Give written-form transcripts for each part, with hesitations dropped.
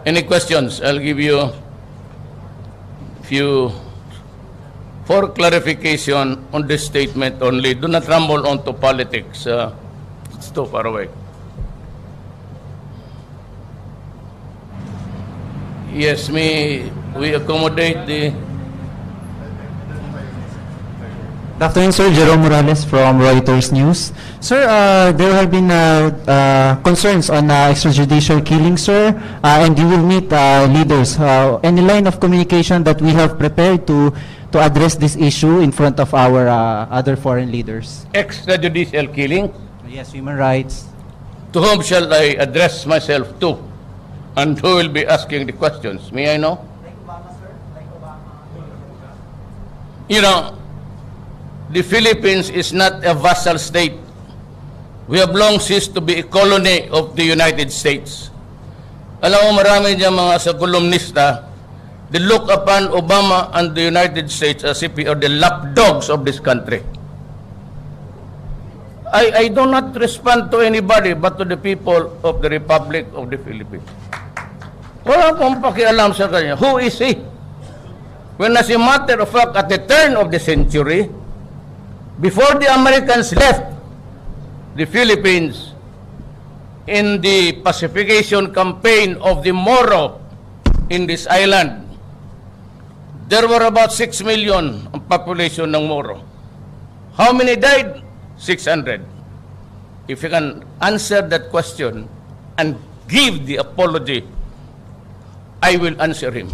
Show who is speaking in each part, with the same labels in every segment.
Speaker 1: Any questions? I'll give you few for clarification on this statement only. Do not rumble onto politics. It's too far away. Yes, we accommodate the...
Speaker 2: Good afternoon, sir. Jerome Morales from Reuters News. Sir, there have been concerns on extrajudicial killing, sir, and you will meet leaders. Any line of communication that we have prepared to address this issue in front of our other foreign leaders?
Speaker 1: Extrajudicial killing?
Speaker 2: Yes, human rights.
Speaker 1: To whom shall I address myself to? And who will be asking the questions? May I know?
Speaker 2: Like Obama, sir? Like Obama.
Speaker 1: You know, the Philippines is not a vassal state. We have long ceased to be a colony of the United States. Alam mo, marami dyan mga sa kolumnista, they look upon Obama and the United States as if we are the lapdogs of this country. I do not respond to anybody but to the people of the Republic of the Philippines. Wala pong pakialam sa kanya. Who is he? When as a matter of fact, at the turn of the century, before the Americans left the Philippines in the pacification campaign of the Moro in this island, there were about 6 million ang population ng Moro. How many died? 600. If you can answer that question and give the apology, I will answer him.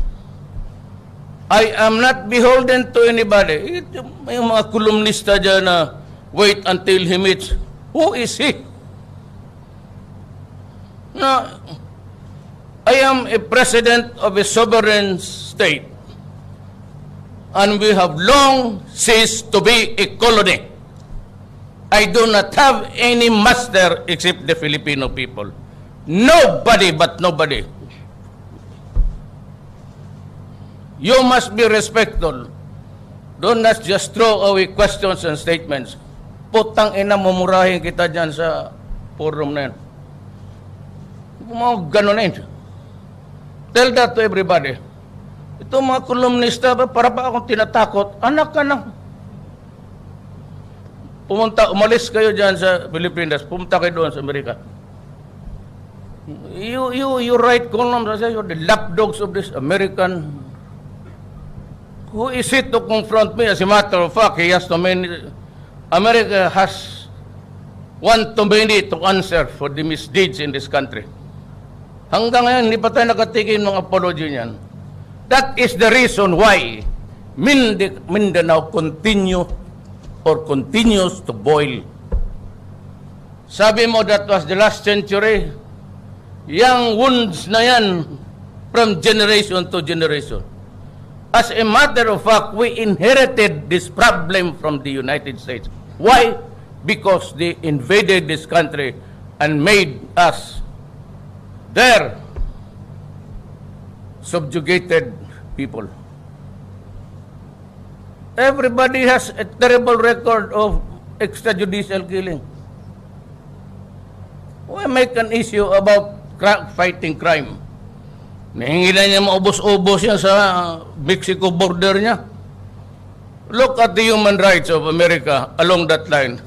Speaker 1: I am not beholden to anybody. May mga kolumnista dyan na wait until he meets. Who is he? No, I am a president of a sovereign state, and we have long ceased to be a colony. I do not have any master except the Filipino people. Nobody but nobody. You must be respectful. Do not just throw away questions and statements. Putang ina, mumurahin kita dyan sa forum na yan. Mga ganun na yun. Tell that to everybody. Ito mga kolumnista, para pa akong tinatakot. Anak ka na. Umalis kayo dyan sa Pilipinas. Pumunta kayo doon sa Amerika. You write columns, you're the lapdogs of this American. Who is it to confront me? As a matter of fact, he has too many. America has one too many to answer for the misdeeds in this country. Hanggang ngayon, hindi pa tayo nakatigil ng apology niyan. That is the reason why Mindanao continues to boil. Sabi mo, that was the last century. Young wounds na yan from generation to generation. As a matter of fact, we inherited this problem from the United States. Why? Because they invaded this country and made us their subjugated people. Everybody has a terrible record of extrajudicial killing. Why make an issue about fighting crime? Nahingi na niya maubos-ubos yan sa Mexico border niya. Look at the human rights of America along that line.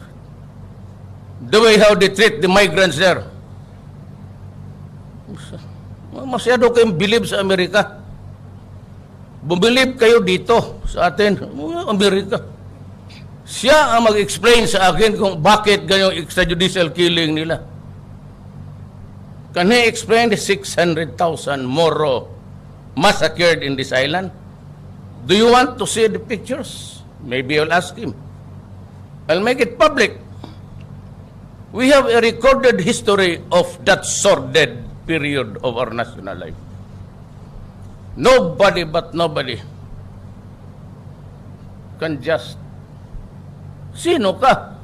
Speaker 1: The way how they treat the migrants there. Masyado kayong believe sa Amerika. Bumilib kayo dito sa atin, Amerika. Siya ang mag-explain sa akin kung bakit ganyang extrajudicial killing nila. Can he explain the 600,000 Moro massacred in this island? Do you want to see the pictures? Maybe I'll ask him. I'll make it public. We have a recorded history of that sordid period of our national life. Nobody but nobody can just... Sino ka?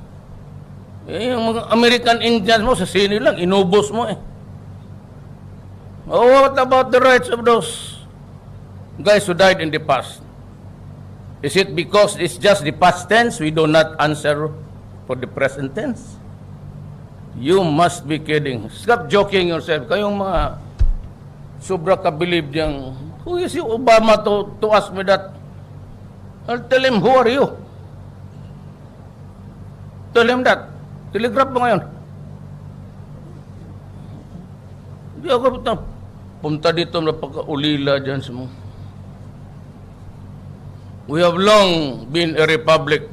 Speaker 1: Yung mga American Indians mo, sa sino lang, inubos mo eh. Oh, what about the rights of those guys who died in the past? Is it because it's just the past tense, we do not answer for the present tense? You must be kidding. Stop joking yourself. Kayong mga sobra ka-believe niyang, who is you, Obama, to ask me that? I'll tell him, who are you? Tell him that. Telegraph mo ngayon. Hindi ako punta dito na pagkaulila dyan sa mga. We have long been a republic.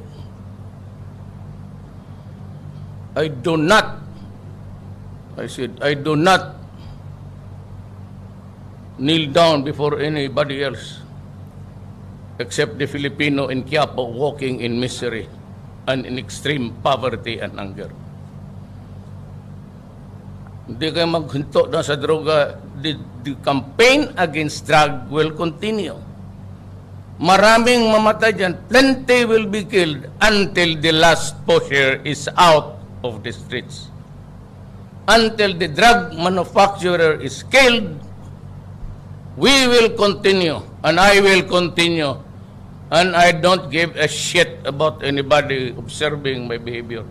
Speaker 1: I do not kneel down before anybody else except the Filipino in Quiapo walking in misery and in extreme poverty and hunger. Hindi kayo maghinto na sa droga. The campaign against drug will continue. Maraming mamatay dyan. Plenty will be killed until the last pusher is out of the streets. Until the drug manufacturer is killed, we will continue, and I will continue, and I don't give a shit about anybody observing my behavior.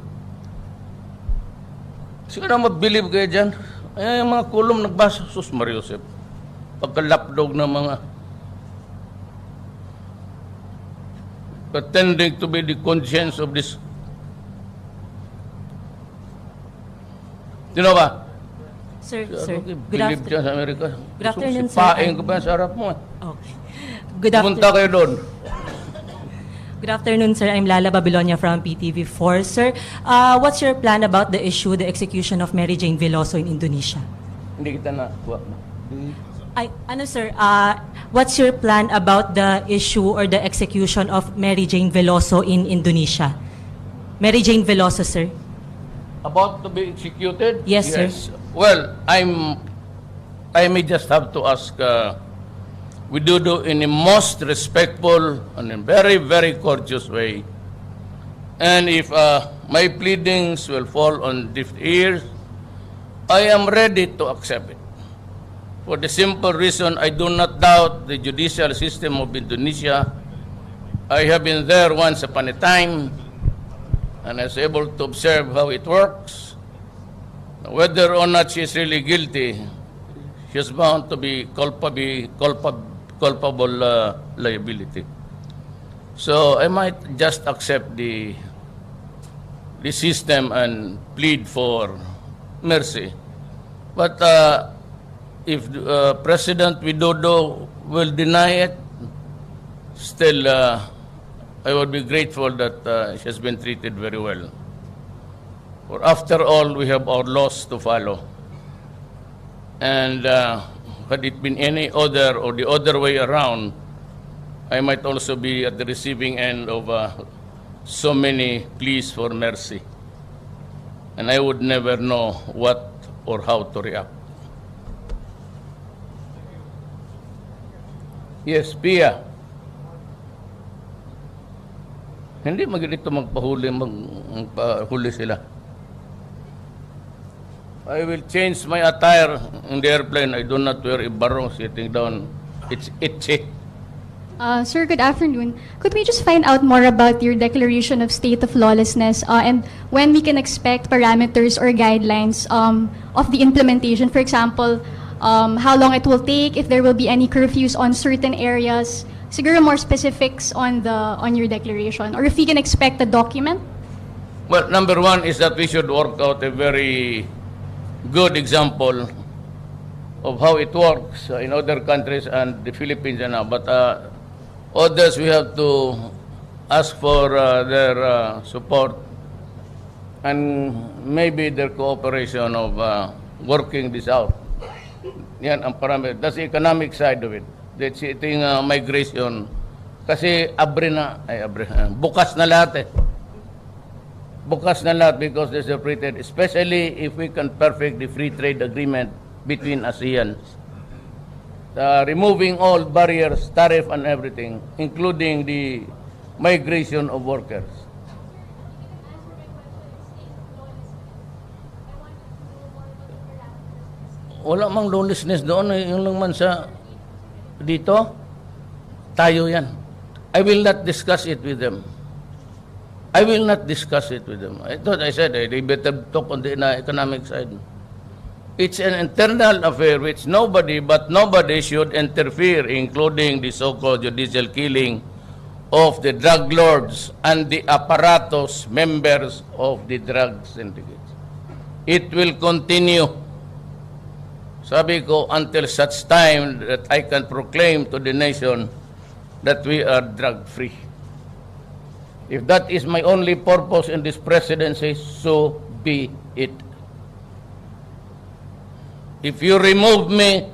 Speaker 1: Siguro mag-believe kayo dyan. Yung mga kulong nagbasa, Sus Mariosep, pagkalapdog ng mga pretending to be the conscience of this. You know ba?
Speaker 3: Sir,
Speaker 1: Good afternoon. Sa Amerika.
Speaker 3: Good afternoon, sir.
Speaker 1: Sipain ko ba sa harap mo?
Speaker 3: Okay. Good
Speaker 1: Pumunta kayo doon.
Speaker 3: Good afternoon, sir. I'm Lala Babilonia from PTV4. Sir, what's your plan about the issue, the execution of Mary Jane Veloso in Indonesia?
Speaker 1: Hindi kita na.
Speaker 3: Sir, what's your plan about the issue or the execution of Mary Jane Veloso in Indonesia? Mary Jane Veloso, sir.
Speaker 1: About to be executed?
Speaker 3: Yes, sir.
Speaker 1: Well, I may just have to ask Widodo in a most respectful and a very, very courteous way. And if my pleadings will fall on deaf ears, I am ready to accept it. For the simple reason, I do not doubt the judicial system of Indonesia. I have been there once upon a time, and I was able to observe how it works. Whether or not she is really guilty, she is bound to be culpable liability. So I might just accept the system and plead for mercy. But if President Widodo will deny it, still I would be grateful that she has been treated very well. For after all, we have our laws to follow. And had it been any other or the other way around, I might also be at the receiving end of so many pleas for mercy. And I would never know what or how to react. Yes, Pia. Hindi magdito magpahuli sila. I will change my attire in the airplane. I do not wear a barong sitting down. It's itchy.
Speaker 4: Sir, good afternoon. Could we just find out more about your declaration of state of lawlessness and when we can expect parameters or guidelines of the implementation? For example, how long it will take, if there will be any curfews on certain areas, siguro more specifics on your declaration, or if we can expect a document?
Speaker 1: Well, number one is that we should work out a very good example of how it works in other countries and the Philippines and now. But others, we have to ask for their support and maybe their cooperation of working this out. Yan ang parameter. That's the economic side of it. That's ito yung migration. Kasi bukas na lahat eh. Bukas na lahat because they're separated. Especially if we can perfect the free trade agreement between ASEAN. Removing all barriers, tariff and everything, including the migration of workers. Wala mang lawlessness doon. Yung lang man sa dito, tayo yan. I will not discuss it with them. I will not discuss it with them. I thought I said they better talk on the economic side. It's an internal affair which nobody should interfere, including the so-called judicial killing of the drug lords and the apparatus members of the drug syndicates. It will continue, sabi ko, until such time that I can proclaim to the nation that we are drug-free. If that is my only purpose in this presidency, so be it. If you remove me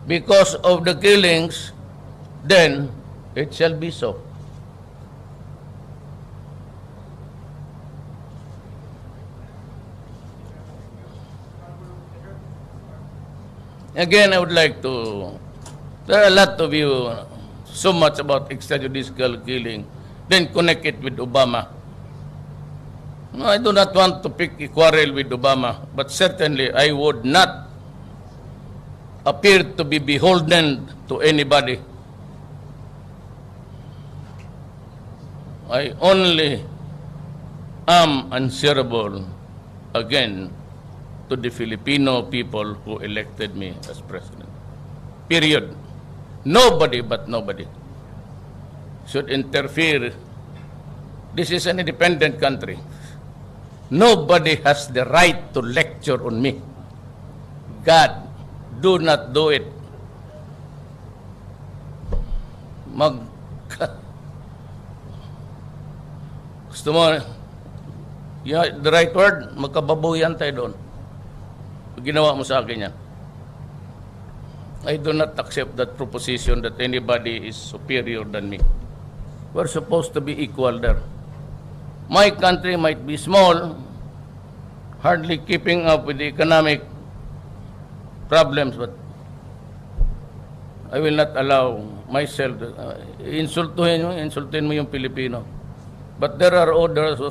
Speaker 1: because of the killings, then it shall be so. Again, I would like to, there are a lot of you, so much about extrajudicial killing, then connect it with Obama. No, I do not want to pick a quarrel with Obama, but certainly I would not appear to be beholden to anybody. I only am answerable again to the Filipino people who elected me as president. Period. Nobody but nobody should interfere. This is an independent country. Nobody has the right to lecture on me. God, do not do it. Gusto mo, the right word, magkababuyan tayo doon. Ginawa mo sa akin yan. I do not accept that proposition that anybody is superior than me. We're supposed to be equal there. My country might be small, hardly keeping up with the economic problems, but I will not allow myself to, insultuhin mo yung Pilipino. But there are others who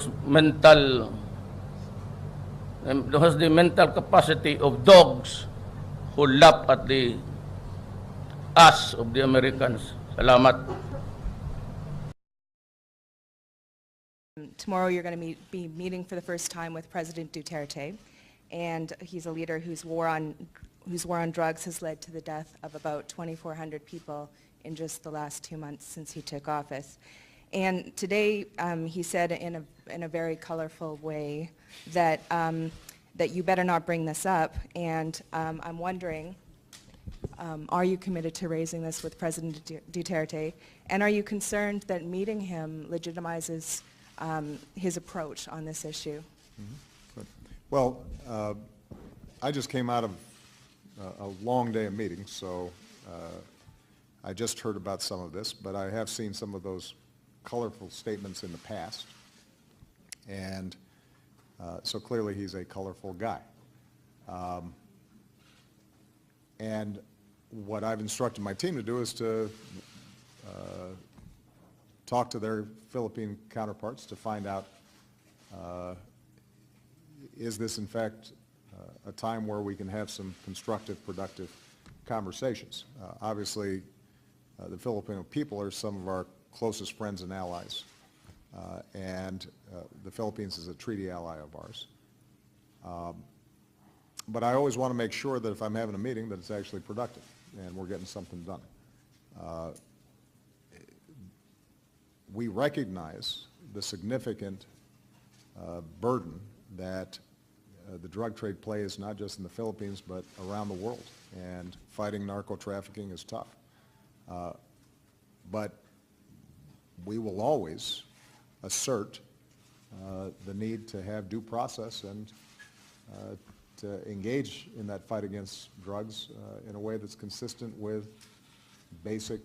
Speaker 1: has the mental capacity of dogs who laugh at the ass of the Americans. Salamat.
Speaker 5: Tomorrow you're going to be meeting for the first time with President Duterte, and he's a leader whose war on drugs has led to the death of about 2,400 people in just the last 2 months since he took office. And today he said in a very colorful way that that you better not bring this up, and I'm wondering, are you committed to raising this with President Duterte, and are you concerned that meeting him legitimizes his approach on this issue?
Speaker 6: Mm-hmm. Good. Well, I just came out of a long day of meetings, so I just heard about some of this, but I have seen some of those colorful statements in the past, and so clearly he's a colorful guy. And what I've instructed my team to do is to talk to their Philippine counterparts to find out, is this in fact a time where we can have some constructive, productive conversations? Obviously, the Filipino people are some of our closest friends and allies, and the Philippines is a treaty ally of ours. But I always want to make sure that if I'm having a meeting that it's actually productive and we're getting something done. We recognize the significant burden that the drug trade plays not just in the Philippines but around the world, and fighting narco trafficking is tough. But we will always assert the need to have due process and to engage in that fight against drugs in a way that's consistent with basic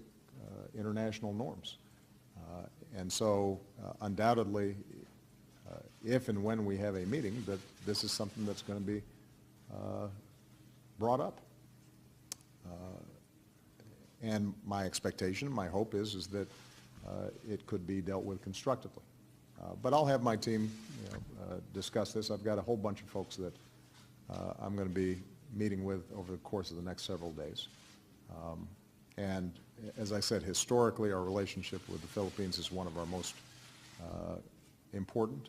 Speaker 6: international norms. And so undoubtedly, if and when we have a meeting, that this is something that's going to be brought up. And my expectation, my hope is that it could be dealt with constructively. But I'll have my team discuss this. I've got a whole bunch of folks that I'm going to be meeting with over the course of the next several days. And as I said, historically, our relationship with the Philippines is one of our most important,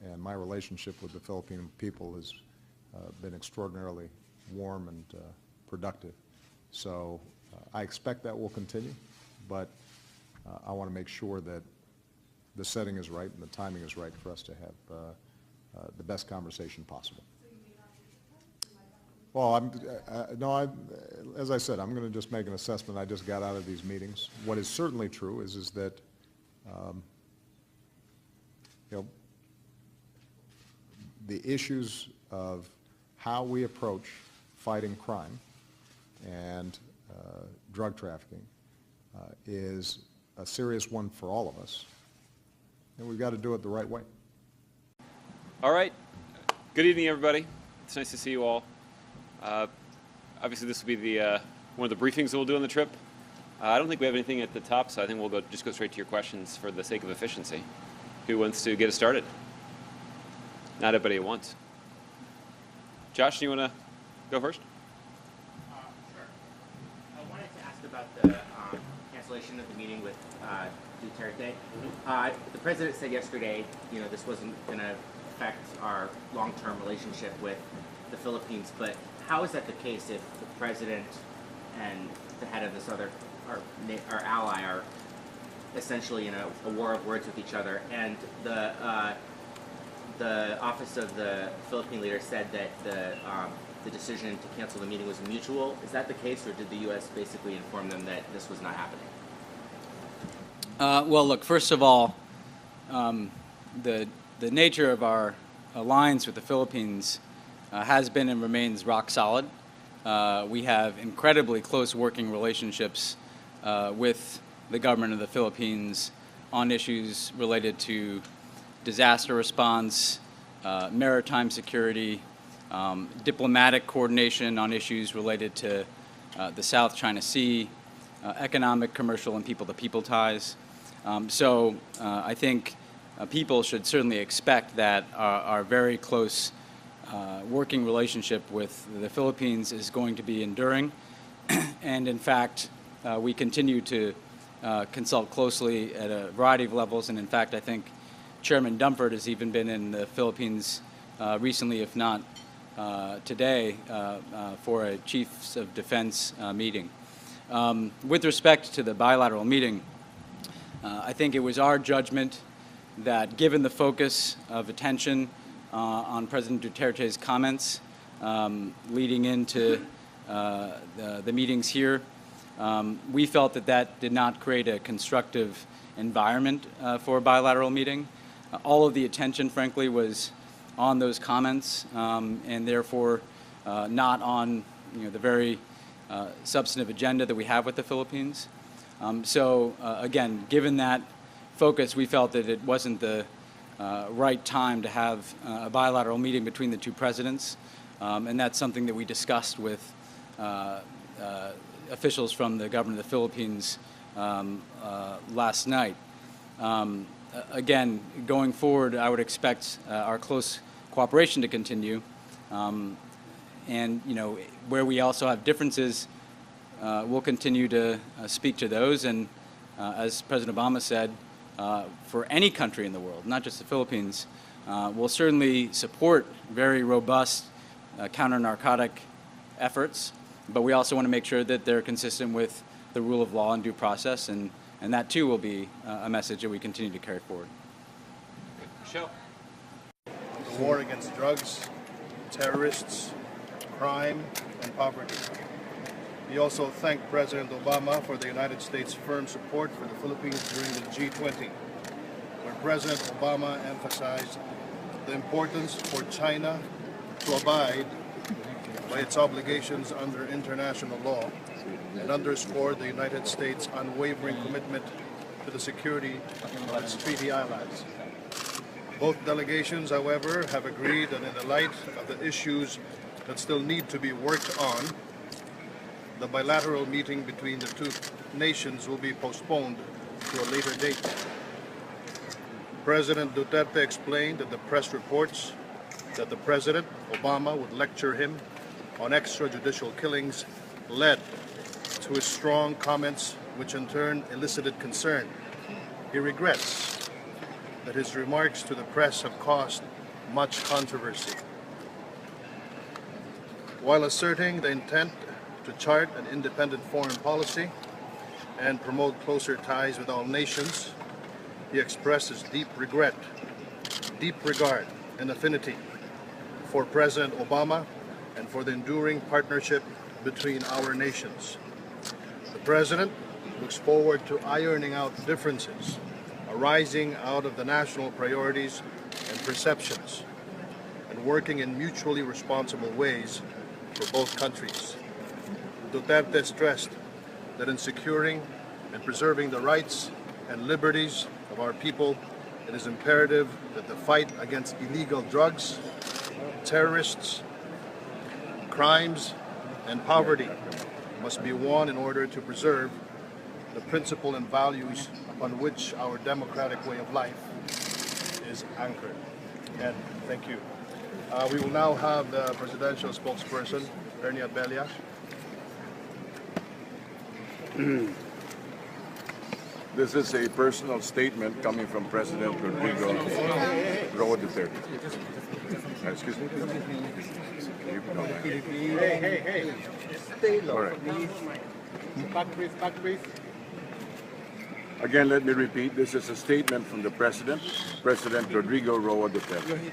Speaker 6: and my relationship with the Philippine people has been extraordinarily warm and productive. So I expect that will continue, but I want to make sure that the setting is right and the timing is right for us to have the best conversation possible. Well, as I said, I'm going to just make an assessment. I just got out of these meetings. What is certainly true is that, the issues of how we approach fighting crime and drug trafficking is a serious one for all of us, and we've got to do it the right way.
Speaker 7: All right. Good evening, everybody. It's nice to see you all. Obviously, this will be the one of the briefings that we'll do on the trip. I don't think we have anything at the top, so I think we'll just go straight to your questions for the sake of efficiency. Who wants to get us started? Not everybody at once. Josh, do you want to go first?
Speaker 8: Sure. I wanted to ask about the cancellation of the meeting with Duterte. The president said yesterday, this wasn't going to affect our long-term relationship with the Philippines, but how is that the case if the president and the head of this other, our ally, are essentially in a war of words with each other? And the office of the Philippine leader said that the decision to cancel the meeting was mutual. Is that the case, or did the U.S. basically inform them that this was not happening?
Speaker 9: Well, look, first of all, the nature of our alliance with the Philippines has been and remains rock solid. We have incredibly close working relationships with the government of the Philippines on issues related to disaster response, maritime security, diplomatic coordination on issues related to the South China Sea, economic, commercial, and people-to-people ties. So I think people should certainly expect that our very close working relationship with the Philippines is going to be enduring. And in fact, we continue to consult closely at a variety of levels. And in fact, I think Chairman Dumford has even been in the Philippines recently, if not today, for a Chiefs of Defense meeting. With respect to the bilateral meeting, I think it was our judgment that given the focus of attention on President Duterte's comments leading into the meetings here, we felt that that did not create a constructive environment for a bilateral meeting. All of the attention, frankly, was on those comments, and therefore not on the very substantive agenda that we have with the Philippines. So again, given that focus, we felt that it wasn't the right time to have a bilateral meeting between the two presidents, and that's something that we discussed with officials from the government of the Philippines last night. Again, going forward, I would expect our close cooperation to continue, and where we also have differences, we'll continue to speak to those. And as President Obama said, for any country in the world, not just the Philippines, we'll certainly support very robust counter-narcotic efforts, but we also want to make sure that they're consistent with the rule of law and due process, and that too will be a message that we continue to carry forward.
Speaker 7: Michelle.
Speaker 10: The war against drugs, terrorists, crime, and poverty. We also thank President Obama for the United States' firm support for the Philippines during the G20, where President Obama emphasized the importance for China to abide by its obligations under international law and underscored the United States' unwavering commitment to the security of its treaty allies. Both delegations, however, have agreed that in the light of the issues that still need to be worked on, the bilateral meeting between the two nations will be postponed to a later date. President Duterte explained that the press reports that the President, Obama, would lecture him on extrajudicial killings led to his strong comments, which in turn elicited concern. He regrets that his remarks to the press have caused much controversy. while asserting the intent to chart an independent foreign policy and promote closer ties with all nations, he expresses deep regret, deep regard, and affinity for President Obama and for the enduring partnership between our nations. The President looks forward to ironing out differences arising out of the national priorities and perceptions and working in mutually responsible ways for both countries. Duterte stressed that in securing and preserving the rights and liberties of our people, it is imperative that the fight against illegal drugs, terrorists, crimes, and poverty must be won in order to preserve the principle and values upon which our democratic way of life is anchored. And thank you. We will now have the presidential spokesperson, Ernie Abella.
Speaker 11: This is a personal statement coming from President Rodrigo Duterte. Excuse me? Hey. Stay low. All right. Back brief. Again, let me repeat, this is a statement from the President Rodrigo Duterte.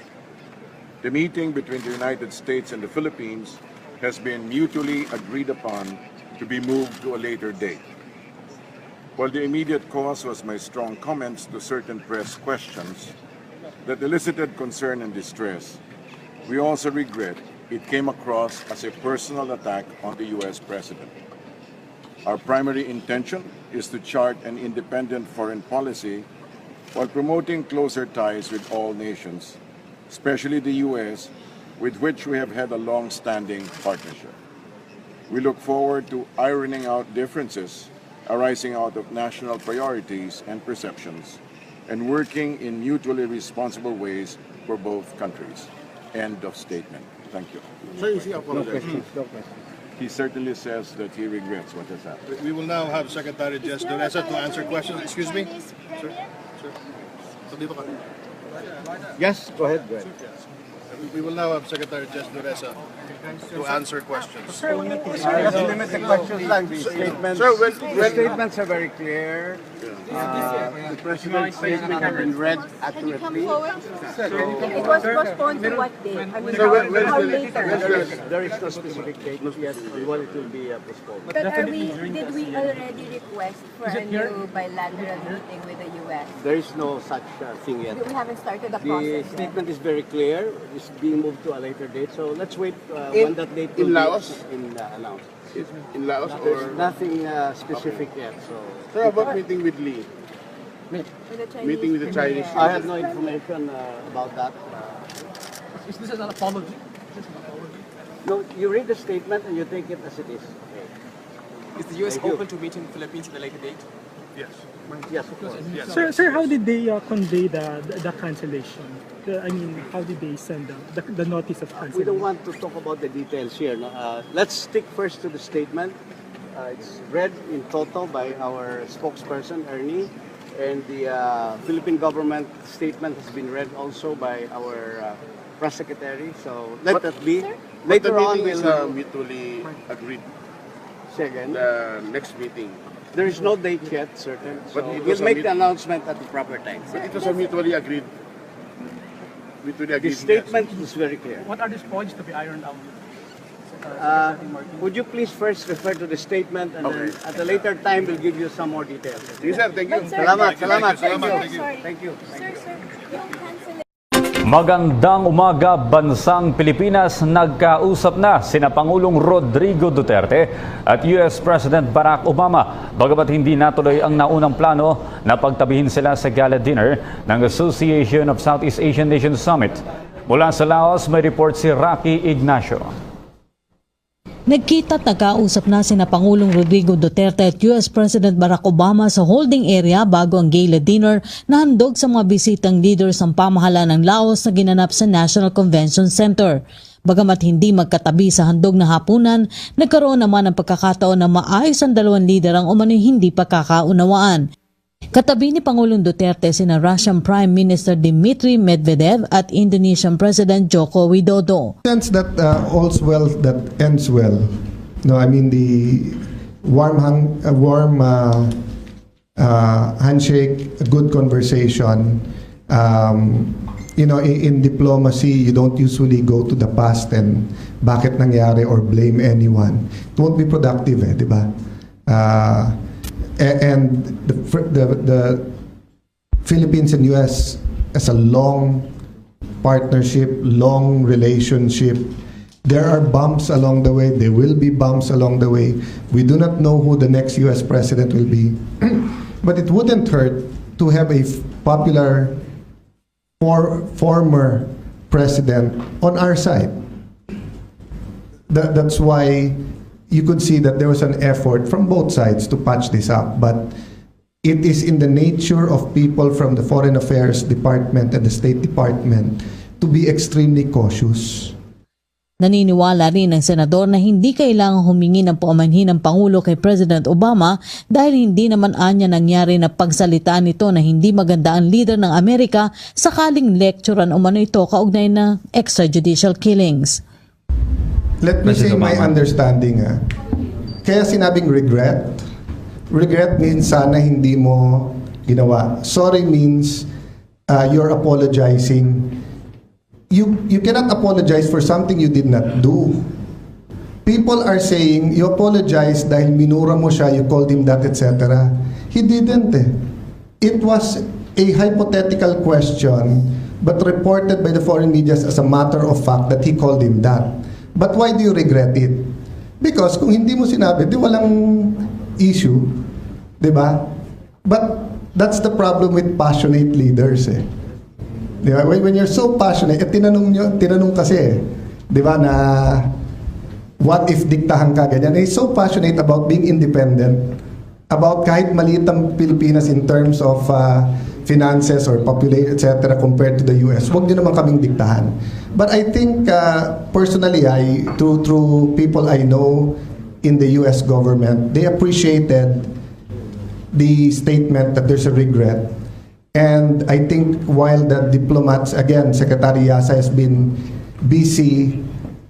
Speaker 11: The meeting between the United States and the Philippines has been mutually agreed upon to be moved to a later date. While the immediate cause was my strong comments to certain press questions that elicited concern and distress, we also regret it came across as a personal attack on the U.S. President. Our primary intention is to chart an independent foreign policy while promoting closer ties with all nations, especially the U.S., with which we have had a long-standing partnership. We look forward to ironing out differences arising out of national priorities and perceptions, and working in mutually responsible ways for both countries. End of statement. Thank you. No questions. He certainly says that he regrets what has happened.
Speaker 10: We will now have Secretary Jess Dureza to answer questions. Excuse me? Sir?
Speaker 12: Yes, go ahead.
Speaker 10: We will now have Secretary Jess Dureza to answer questions.
Speaker 12: Just limit the questions lang. The statements, the statements are very clear. The President's statement has been read accurately.
Speaker 13: It was postponed to what date? I mean, how later?
Speaker 12: There is no specific date yet when it will be postponed.
Speaker 13: But did we already request for a new bilateral meeting with the U.S.?
Speaker 12: There is no such thing yet.
Speaker 13: We haven't started the process
Speaker 12: The statement is very clear. It's being moved to a later date. So let's wait when that date will be announced.
Speaker 11: In Laos
Speaker 12: There's nothing specific yet. So
Speaker 11: how about meeting with Lee?
Speaker 13: with the Chinese?
Speaker 11: Meeting with the Chinese.
Speaker 12: I have no information about that.
Speaker 14: Is this an apology?
Speaker 12: No, you read the statement and you take it as it is.
Speaker 14: Is the U.S. open to meeting the Philippines at a later date?
Speaker 10: Yes.
Speaker 12: Yes, of course.
Speaker 10: Yes.
Speaker 15: Sir, how did they convey the cancellation? How did they send the notice of cancellation?
Speaker 12: We don't want to talk about the details here. No? Let's stick first to the statement. It's read in total by our spokesperson, Ernie, and the Philippine government statement has been read also by our press secretary. So let that be.
Speaker 13: Sir?
Speaker 12: Later on, we'll
Speaker 11: mutually agreed.
Speaker 12: say again.
Speaker 11: The next meeting.
Speaker 12: There is no date yet, certain. So
Speaker 11: But it
Speaker 12: we'll
Speaker 11: was a
Speaker 12: make
Speaker 11: meet-
Speaker 12: the announcement at the proper time.
Speaker 11: But it was a mutually agreed.
Speaker 12: The statement is very clear.
Speaker 14: What are these points to be ironed out?
Speaker 12: Would you please first refer to the statement and then at a later time we'll give you some more details.
Speaker 11: Yes, sir. Thank you.
Speaker 13: But, sir,
Speaker 12: Salamat.
Speaker 13: Sorry.
Speaker 12: Thank you.
Speaker 13: Sir, yung cancellation.
Speaker 16: Magandang umaga, bansang Pilipinas. Nagkausap na sina Pangulong Rodrigo Duterte at US President Barack Obama. Bagamat hindi natuloy ang naunang plano na pagtabihin sila sa gala dinner ng Association of Southeast Asian Nations Summit. Mula sa Laos, may report si Rocky Ignacio.
Speaker 17: Nagkita at nagkausap na sina Pangulong Rodrigo Duterte at US President Barack Obama sa holding area bago ang gala dinner na handog sa mga bisitang leaders ng pamahalaan ng Laos na ginanap sa National Convention Center. Bagamat hindi magkatabi sa handog na hapunan, nagkaroon naman ng pagkakataon na maayos ang dalawang leader ang umano'y hindi pagkakaunawaan. Katabi ni Pangulong Duterte sina Russian Prime Minister Dmitry Medvedev at Indonesian President Joko Widodo.
Speaker 18: Sense that all's well that ends well. No, I mean the warm handshake, a good conversation. You know, in diplomacy, you don't usually go to the past and bakit nangyari or blame anyone. It won't be productive, di ba? And the Philippines and US as a long partnership, long relationship. There are bumps along the way. There will be bumps along the way. We do not know who the next US president will be. But it wouldn't hurt to have a popular former president on our side. That's why you could see that there was an effort from both sides to patch this up. But it is in the nature of people from the Foreign Affairs Department and the State Department to be extremely cautious.
Speaker 17: Naniniwala rin ang senador na hindi kailangang humingi ng paumanhin ng Pangulo kay President Obama dahil hindi naman anya nangyari na pagsalitaan nito na hindi maganda ang leader ng Amerika sakaling lecturean umano ito kaugnay na extrajudicial killings.
Speaker 18: Let me say my understanding. Kaya sinabing regret. Regret means sana hindi mo ginawa. Sorry means you're apologizing. You cannot apologize for something you did not do. People are saying you apologize dahil minura mo siya, you called him that, etc. He didn't. It was a hypothetical question but reported by the foreign media as a matter of fact that he called him that. But why do you regret it? Because kung hindi mo sinabi, di walang issue. Di ba? But that's the problem with passionate leaders eh. Di ba? When you're so passionate, tinanong kasi, di ba, na what if diktahan ka ganyan? He's so passionate about being independent, about kahit maliit ang Pilipinas in terms of finances or population, etc. compared to the US. Huwag nyo naman kaming diktahan. But I think, personally, through people I know in the US government, they appreciated the statement that there's a regret. And I think while the diplomats, again, Secretary Yasa has been busy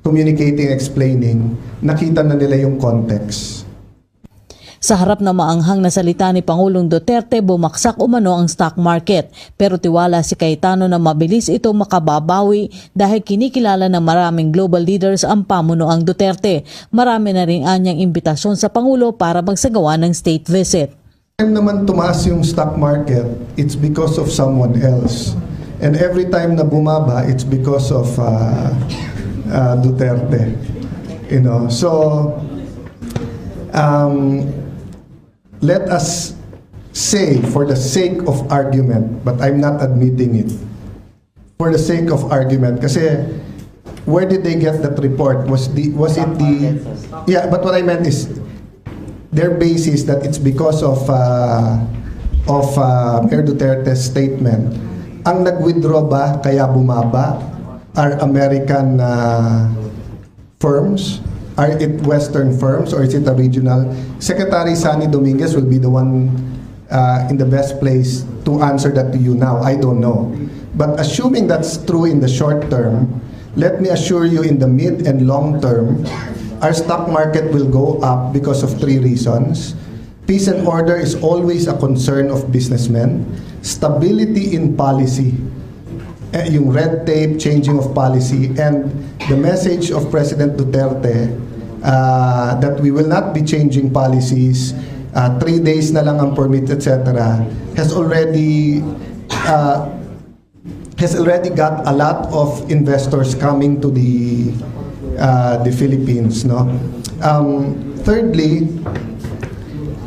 Speaker 18: communicating, explaining, nakita na nila yung context.
Speaker 17: Sa harap ng maanghang na salita ni Pangulong Duterte, bumaksak umano ang stock market. Pero tiwala si Cayetano na mabilis ito makababawi dahil kinikilala ng maraming global leaders ang pamunuang Duterte. Marami na rin anyang imbitasyon sa Pangulo para magsagawa ng state visit.
Speaker 18: Time naman tumaas yung stock market, it's because of someone else. And every time na bumaba, it's because of Duterte. You know, so let us say, for the sake of argument, but I'm not admitting it, for the sake of argument, kasi where did they get that report? Was it the yeah? But what I meant is their basis that it's because of Mayor Duterte's statement. Ang nag-withdraw ba kaya bumaba are American firms? Are it Western firms or is it a regional? Secretary Sani Dominguez will be the one in the best place to answer that to you now. I don't know. But assuming that's true in the short term, let me assure you in the mid and long term, our stock market will go up because of 3 reasons. Peace and order is always a concern of businessmen. Stability in policy. Yung red tape, changing of policy, and the message of President Duterte that we will not be changing policies, 3 days na lang ang permit, etc., has already got a lot of investors coming to the Philippines. No? Thirdly,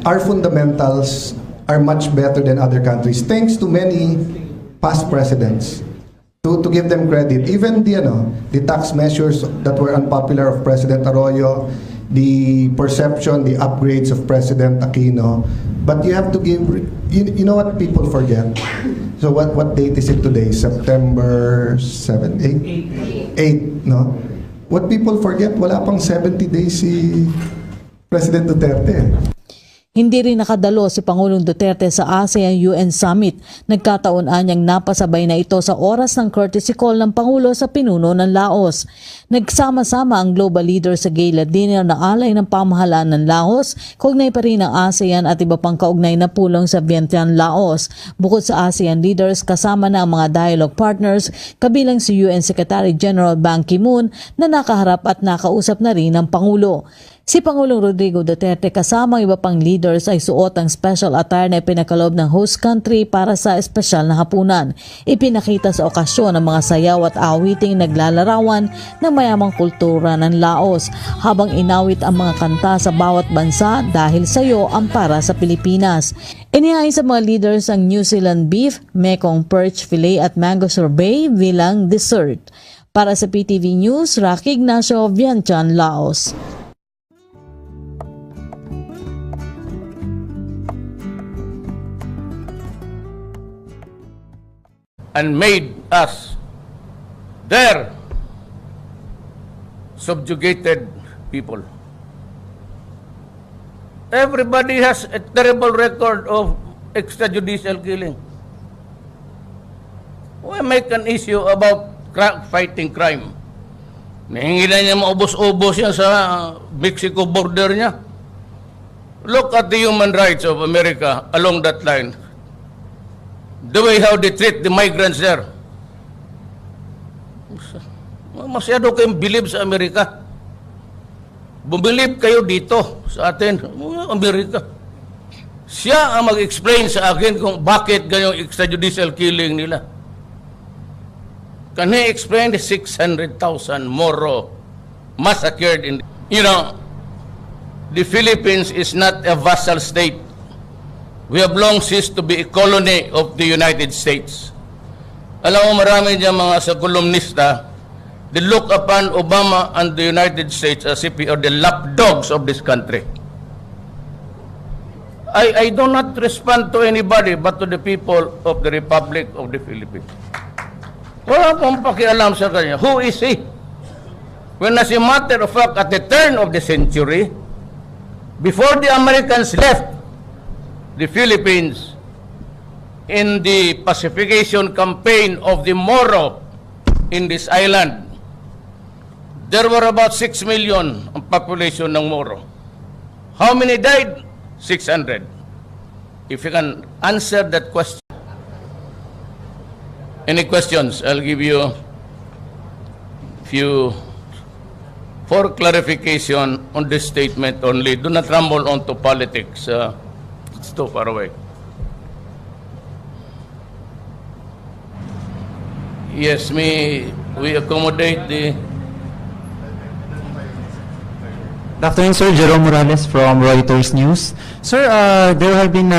Speaker 18: our fundamentals are much better than other countries, thanks to many past presidents. To give them credit, even the tax measures that were unpopular of President Arroyo, the perception, the upgrades of President Aquino, but you have to give, you know what people forget? So what date is it today? September 7, 8, no? What people forget, wala pang 70 days si President Duterte.
Speaker 17: Hindi rin nakadalo si Pangulong Duterte sa ASEAN-UN Summit. Nagkataon anyang napasabay na ito sa oras ng courtesy call ng Pangulo sa pinuno ng Laos. Nagsama-sama ang global leader sa GALA dinner na alay ng pamahalaan ng Laos, kaugnay pa rin ng ASEAN at iba pang kaugnay na pulong sa Vientiane, Laos. Bukod sa ASEAN leaders, kasama na ang mga dialogue partners, kabilang si UN Secretary General Ban Ki-moon na nakaharap at nakausap na rin ng Pangulo. Si Pangulong Rodrigo Duterte kasama ang iba pang leaders ay suot ang special attire na ipinakalob ng host country para sa espesyal na hapunan. Ipinakita sa okasyon ang mga sayaw at awiting naglalarawan ng mayamang kultura ng Laos habang inawit ang mga kanta sa bawat bansa dahil sayo ang para sa Pilipinas. Inihain sa mga leaders ang New Zealand beef, Mekong perch fillet at mango sorbet bilang dessert. Para sa PTV News, Rocky Ignacio, Vientiane, Laos.
Speaker 1: And made us their subjugated people. Everybody has a terrible record of extrajudicial killing. Why make an issue about fighting crime? Nahingi na niya maubos-ubos yan sa Mexico border niya. Look at the human rights of America along that line. The way how they treat the migrants there. Masyado kayong believe sa Amerika. Bumilib kayo dito sa atin, Amerika. Siya ang mag-explain sa akin kung bakit ganyang extrajudicial killing nila. Can he explain the 600,000 Moro massacred in... You know, the Philippines is not a vassal state. We have long ceased to be a colony of the United States. Alam mo, marami dyan mga sa kolumnista, they look upon Obama and the United States as if we are the lapdogs of this country. I do not respond to anybody but to the people of the Republic of the Philippines. Wala pong pakialam sa kanya. Who is he? When as a matter of fact, at the turn of the century, before the Americans left the Philippines in the pacification campaign of the Moro in this island, there were about 6 million ang population ng Moro. How many died? 600. If you can answer that question. Any questions? I'll give you few for clarification on this statement only. Do not rumble onto politics. It's too far away. Yes, we accommodate the...
Speaker 2: Good afternoon, Sir. Jerome Morales from Reuters News. Sir, there have been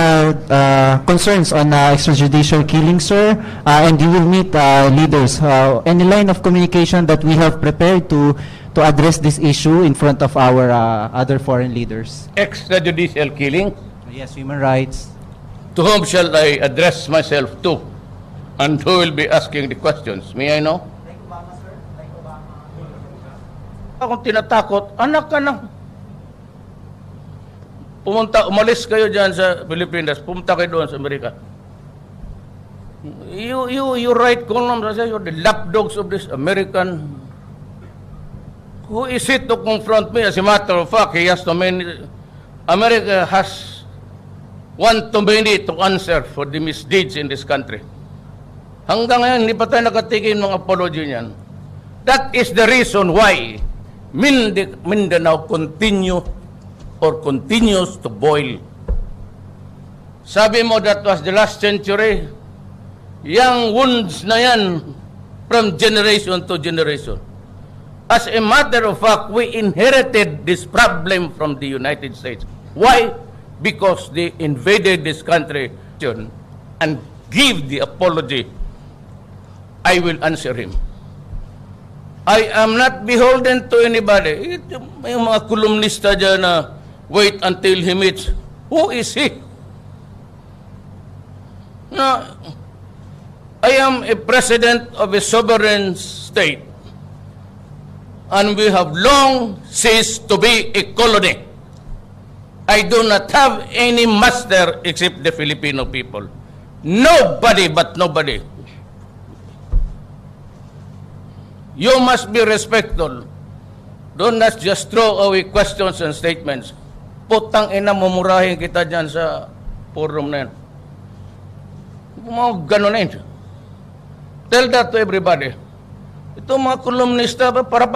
Speaker 2: concerns on extrajudicial killing, sir, and you will meet leaders. Any line of communication that we have prepared to address this issue in front of our other foreign leaders?
Speaker 1: Extrajudicial killing?
Speaker 2: Yes, human rights.
Speaker 1: To whom shall I address myself to? And who will be asking the questions? May I know?
Speaker 2: Like Obama, sir? Like Obama.
Speaker 1: Akong tinatakot, anak ka na. Umalis kayo dyan sa Pilipinas, pumunta kayo doon sa Amerika. You write columns, you're the lapdogs of this American. Who is it to confront me? As a matter of fact, he has to America has one too many to answer for the misdeeds in this country. Hanggang ngayon, hindi pa tayo nakatigil ng apology niyan. That is the reason why Mindanao continues to boil. Sabi mo, that was the last century. Yang wounds na yan from generation to generation. As a matter of fact, we inherited this problem from the United States. Why? Because they invaded this country and give the apology. I will answer him. I am not beholden to anybody. May mga kolumnista dyan na wait until he meets. Who is he? No, I am a president of a sovereign state, and we have long ceased to be a colony. I do not have any master except the Filipino people. Nobody but nobody. You must be respectful. Do not just throw away questions and statements. Putang ina, mumurahin kita dyan sa forum na yan. Mga ganun na yun. Tell that to everybody. Ito mga kolumnista, para